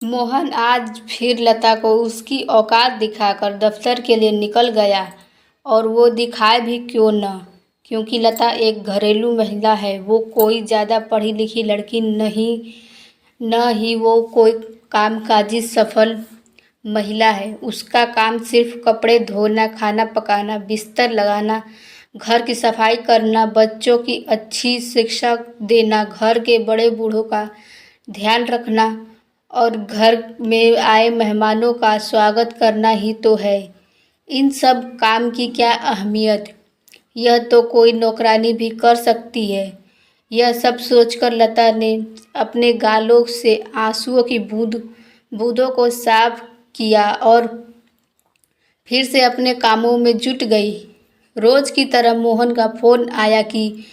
मोहन आज फिर लता को उसकी औकात दिखाकर दफ्तर के लिए निकल गया। और वो दिखाए भी क्यों न, क्योंकि लता एक घरेलू महिला है। वो कोई ज़्यादा पढ़ी लिखी लड़की नहीं, न ही वो कोई कामकाजी सफल महिला है। उसका काम सिर्फ कपड़े धोना, खाना पकाना, बिस्तर लगाना, घर की सफाई करना, बच्चों की अच्छी शिक्षा देना, घर के बड़े बूढ़ों का ध्यान रखना और घर में आए मेहमानों का स्वागत करना ही तो है। इन सब काम की क्या अहमियत, यह तो कोई नौकरानी भी कर सकती है। यह सब सोचकर लता ने अपने गालों से आंसुओं की बूंदों को साफ किया और फिर से अपने कामों में जुट गई। रोज की तरह मोहन का फोन आया कि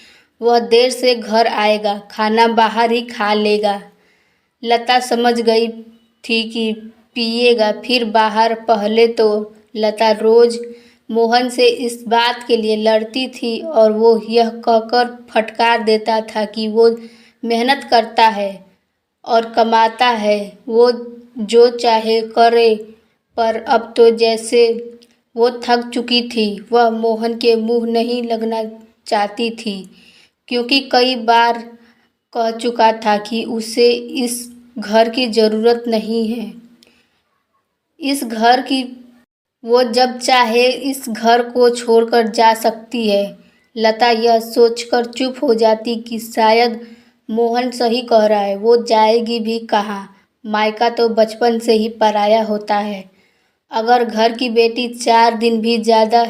वह देर से घर आएगा, खाना बाहर ही खा लेगा। लता समझ गई थी कि पिएगा फिर बाहर। पहले तो लता रोज मोहन से इस बात के लिए लड़ती थी और वो यह कहकर फटकार देता था कि वो मेहनत करता है और कमाता है, वो जो चाहे करे। पर अब तो जैसे वो थक चुकी थी, वह मोहन के मुंह नहीं लगना चाहती थी, क्योंकि कई बार कह चुका था कि उसे इस घर की ज़रूरत नहीं है। इस घर की वो जब चाहे इस घर को छोड़कर जा सकती है। लता यह सोचकर चुप हो जाती कि शायद मोहन सही कह रहा है। वो जाएगी भी कहाँ? मायका तो बचपन से ही पराया होता है। अगर घर की बेटी 4 दिन भी ज़्यादा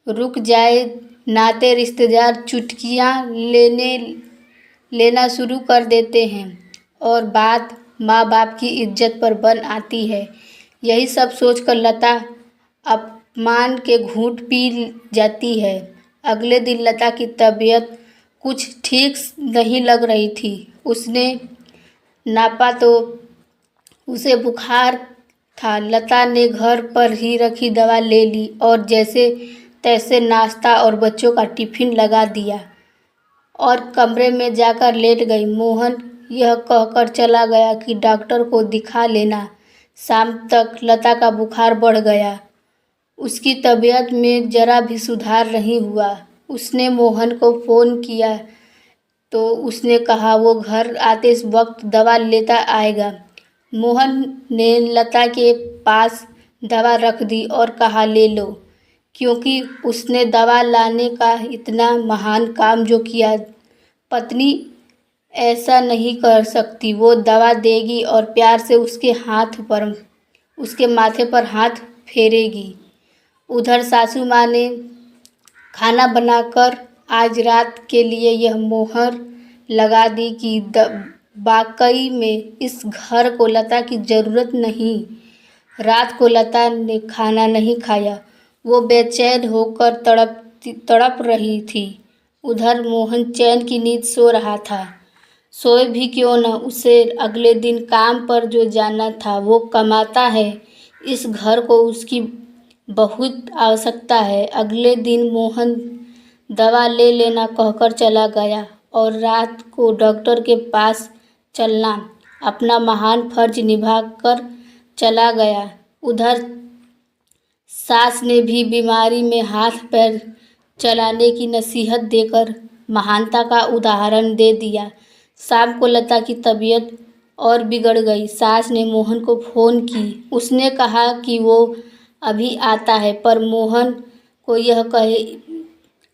रुक जाए, नाते रिश्तेदार चुटकियाँ लेना शुरू कर देते हैं और बात माँ बाप की इज्जत पर बन आती है। यही सब सोचकर लता अपमान के घूंट पी जाती है। अगले दिन लता की तबीयत कुछ ठीक नहीं लग रही थी। उसने नापा तो उसे बुखार था। लता ने घर पर ही रखी दवा ले ली और जैसे तैसे नाश्ता और बच्चों का टिफिन लगा दिया और कमरे में जाकर लेट गई। मोहन यह कहकर चला गया कि डॉक्टर को दिखा लेना। शाम तक लता का बुखार बढ़ गया। उसकी तबीयत में जरा भी सुधार नहीं हुआ। उसने मोहन को फ़ोन किया तो उसने कहा वो घर आते इस वक्त दवा लेता आएगा। मोहन ने लता के पास दवा रख दी और कहा ले लो, क्योंकि उसने दवा लाने का इतना महान काम जो किया, पत्नी ऐसा नहीं कर सकती। वो दवा देगी और प्यार से उसके माथे पर हाथ फेरेगी। उधर सासू माँ ने खाना बनाकर आज रात के लिए यह मोहर लगा दी कि वाकई में इस घर को लता की ज़रूरत नहीं। रात को लता ने खाना नहीं खाया। वो बेचैन होकर तड़प रही थी। उधर मोहन चैन की नींद सो रहा था। सोए भी क्यों न, उसे अगले दिन काम पर जो जाना था। वो कमाता है, इस घर को उसकी बहुत आवश्यकता है। अगले दिन मोहन दवा ले लेना कहकर चला गया और रात को डॉक्टर के पास चलना अपना महान फर्ज निभा कर चला गया। उधर सास ने भी बीमारी में हाथ पैर चलाने की नसीहत देकर महानता का उदाहरण दे दिया। शाम को लता की तबीयत और बिगड़ गई। सास ने मोहन को फ़ोन की। उसने कहा कि वो अभी आता है, पर मोहन को यह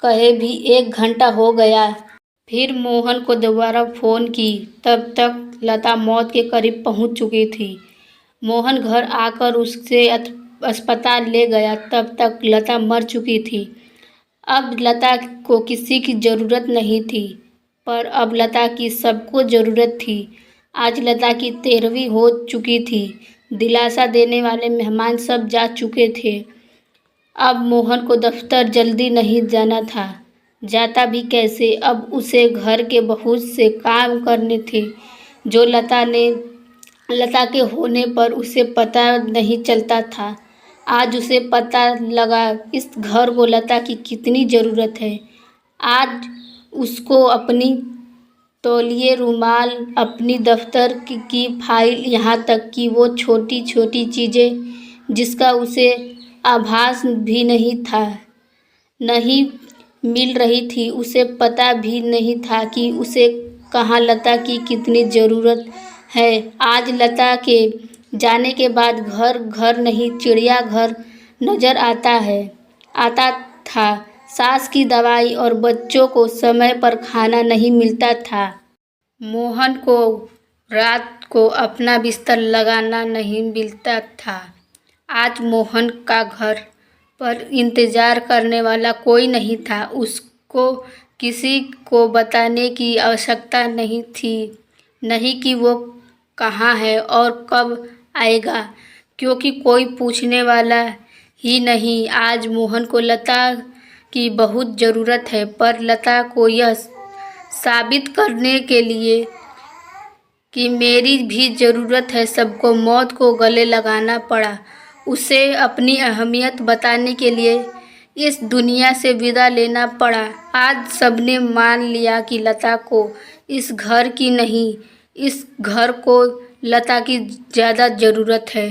कहे भी 1 घंटा हो गया। फिर मोहन को दोबारा फ़ोन की, तब तक लता मौत के करीब पहुंच चुकी थी। मोहन घर आकर उसे अस्पताल ले गया, तब तक लता मर चुकी थी। अब लता को किसी की ज़रूरत नहीं थी, पर अब लता की सबको ज़रूरत थी। आज लता की 13वीं हो चुकी थी। दिलासा देने वाले मेहमान सब जा चुके थे। अब मोहन को दफ्तर जल्दी नहीं जाना था। जाता भी कैसे? अब उसे घर के बहुत से काम करने थे जो लता के होने पर उसे पता नहीं चलता था। आज उसे पता लगा इस घर को लता की कितनी ज़रूरत है। आज उसको अपनी तौलिए, रुमाल, अपनी दफ्तर की फाइल, यहाँ तक कि वो छोटी छोटी चीज़ें जिसका उसे आभास भी नहीं मिल रही थी। उसे पता भी नहीं था कि उसे कहाँ लता की कितनी ज़रूरत है। आज लता के जाने के बाद घर घर नहीं, चिड़ियाघर नज़र आता था। सास की दवाई और बच्चों को समय पर खाना नहीं मिलता था। मोहन को रात को अपना बिस्तर लगाना नहीं मिलता था। आज मोहन का घर पर इंतज़ार करने वाला कोई नहीं था। उसको किसी को बताने की आवश्यकता नहीं थी, नहीं कि वो कहाँ है और कब आएगा, क्योंकि कोई पूछने वाला ही नहीं। आज मोहन को लता की बहुत ज़रूरत है, पर लता को यह साबित करने के लिए कि मेरी भी ज़रूरत है, सबको मौत को गले लगाना पड़ा। उसे अपनी अहमियत बताने के लिए इस दुनिया से विदा लेना पड़ा। आज सबने मान लिया कि लता को इस घर की नहीं, इस घर को लता की ज़्यादा ज़रूरत है।